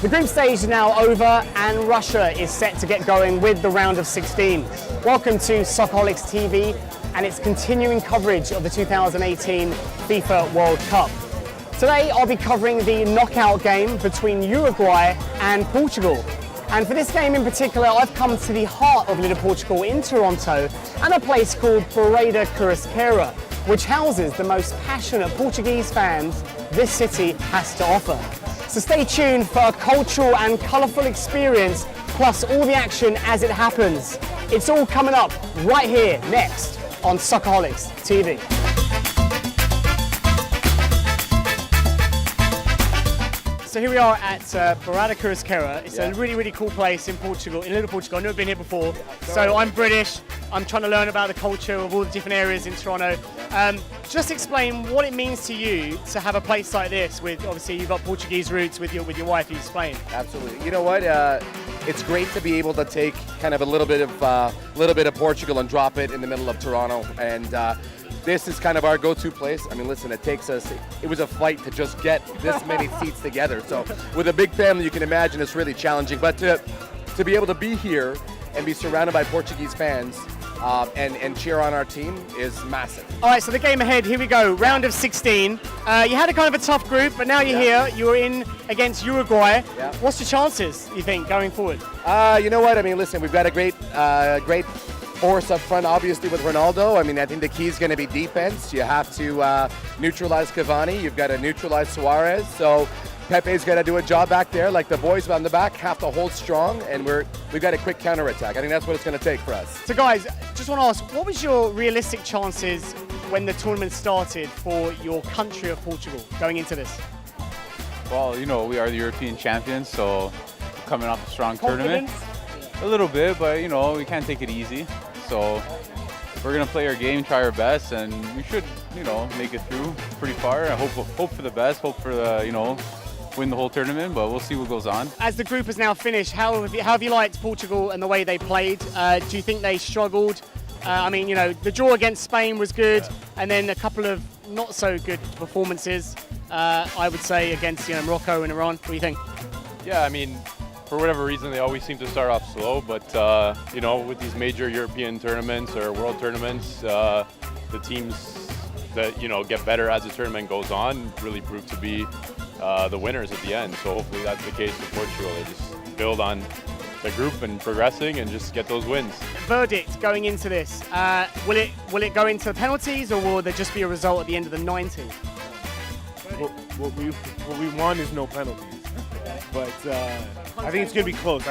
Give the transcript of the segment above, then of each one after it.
The group stage is now over and Russia is set to get going with the round of 16. Welcome to Soccerholics TV and its continuing coverage of the 2018 FIFA World Cup. Today I'll be covering the knockout game between Uruguay and Portugal. And for this game in particular, I've come to the heart of little Portugal in Toronto and a place called Bairrada Churrasqueira, which houses the most passionate Portuguese fans this city has to offer. So stay tuned for a cultural and colourful experience, plus all the action as it happens. It's all coming up right here next on Soccerholics TV. So here we are at Bairrada Churrasqueira. It's a really cool place in Portugal, in little Portugal. I've never been here before. So I'm British. I'm trying to learn about the culture of all the different areas in Toronto. Just explain what it means to you to have a place like this with, obviously you've got Portuguese roots with your wife, you explain. Absolutely. You know what? It's great to be able to take kind of a little bit of Portugal and drop it in the middle of Toronto. And this is kind of our go-to place. I mean, listen, it was a fight to just get this many seats together. So with a big family, you can imagine it's really challenging. But to be able to be here and be surrounded by Portuguese fans and cheer on our team is massive. All right, so the game ahead, here we go, round of 16. You had a kind of a tough group, but now you're here, you're in against Uruguay. Yeah. What's your chances, you think, going forward? You know what, I mean, listen, we've got a great force up front, obviously, with Ronaldo. I mean, I think the key is going to be defense. You have to neutralize Cavani. You've got to neutralize Suarez. So Pepe's got to do a job back there. Like the boys on the back have to hold strong, and we've got a quick counterattack. I think that's what it's going to take for us. So guys, just want to ask, what was your realistic chances when the tournament started for your country of Portugal going into this? Well, you know, we are the European champions, so coming off a strong Confidence? tournament. A little bit, but you know, we can't take it easy. So we're going to play our game, try our best, and we should, you know, make it through pretty far. I hope for the best, hope for the, you know, win the whole tournament, but we'll see what goes on. As the group has now finished, how have you liked Portugal and the way they played? Do you think they struggled? I mean, you know, the draw against Spain was good, and then a couple of not so good performances, I would say, against, you know, Morocco and Iran. What do you think? Yeah, I mean, for whatever reason, they always seem to start off slow, but, you know, with these major European tournaments or world tournaments, the teams that, you know, get better as the tournament goes on really prove to be the winners at the end. So hopefully that's the case for Portugal. They just build on the group and progressing and just get those wins. Verdict going into this, will it go into penalties, or will there just be a result at the end of the 90? What we want is no penalties. But I think it's going to be close.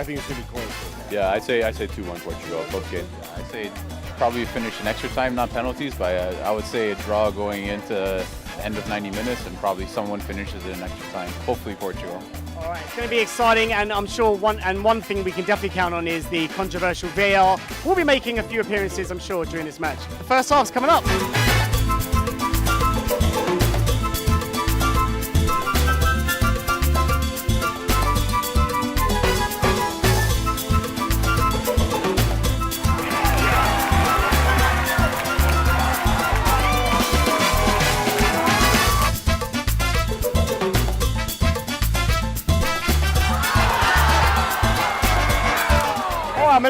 Yeah, I say 2-1 Portugal, close game. I say probably finish in extra time, not penalties, but I would say a draw going into the end of 90 minutes, and probably someone finishes it in extra time. Hopefully Portugal. All right, it's going to be exciting, and I'm sure one thing we can definitely count on is the controversial VAR. We'll be making a few appearances, I'm sure, during this match. The first half's coming up.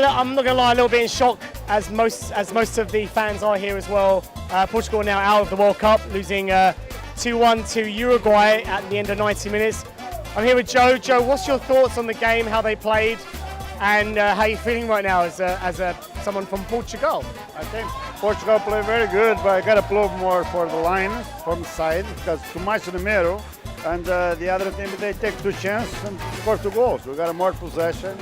I'm not going to lie, a little bit in shock, as most of the fans are here as well. Portugal now out of the World Cup, losing 2-1 to Uruguay at the end of 90 minutes. I'm here with Joe. Joe, what's your thoughts on the game, how they played, and how are you feeling right now as someone from Portugal? I think Portugal played very good, but I got to play more for the line, from the side, because too much in the middle. And the other team, they take 2 chances and score 2 goals. We got more possession,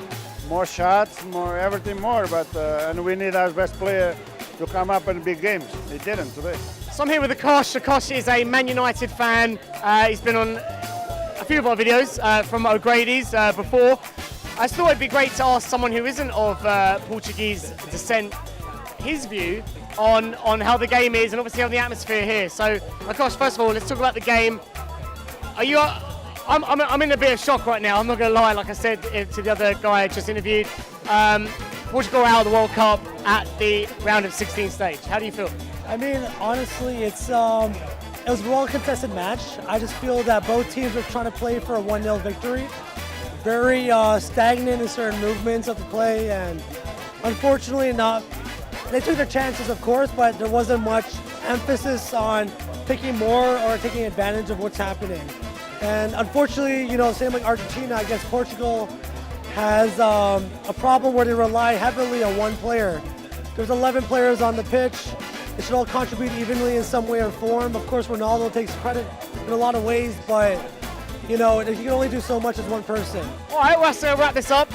more shots, more everything more, but and we need our best player to come up in big games. He didn't today. So I'm here with Akash. Akash is a Man United fan. He's been on a few of our videos from O'Grady's before. I thought it'd be great to ask someone who isn't of Portuguese descent his view on how the game is and obviously on the atmosphere here. So Akash, first of all, let's talk about the game. Are you? I'm in a bit of shock right now. I'm not going to lie. Like I said to the other guy I just interviewed, Portugal out of the World Cup at the round of 16 stage. How do you feel? I mean, honestly, it was a well-contested match. I just feel that both teams were trying to play for a 1-0 victory. very stagnant in certain movements of the play, and unfortunately they took their chances, of course, but there wasn't much emphasis on picking more or taking advantage of what's happening. And unfortunately, same like Argentina against Portugal has a problem where they rely heavily on one player. There's 11 players on the pitch. They should all contribute evenly in some way or form. Of course, Ronaldo takes credit in a lot of ways, but you can only do so much as one person. All right, well, so wrap this up.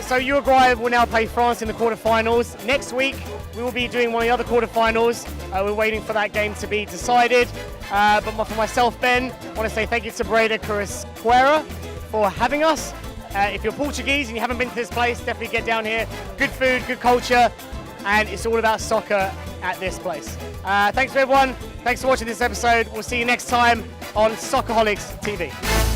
So Uruguay will now play France in the quarterfinals. Next week, we will be doing one of the other quarterfinals. We're waiting for that game to be decided. But for myself, Ben, I want to say thank you to Bairrada Churrasqueira for having us. If you're Portuguese and you haven't been to this place, definitely get down here. Good food, good culture, and it's all about soccer at this place. Thanks to everyone. Thanks for watching this episode. We'll see you next time on Soccerholics TV.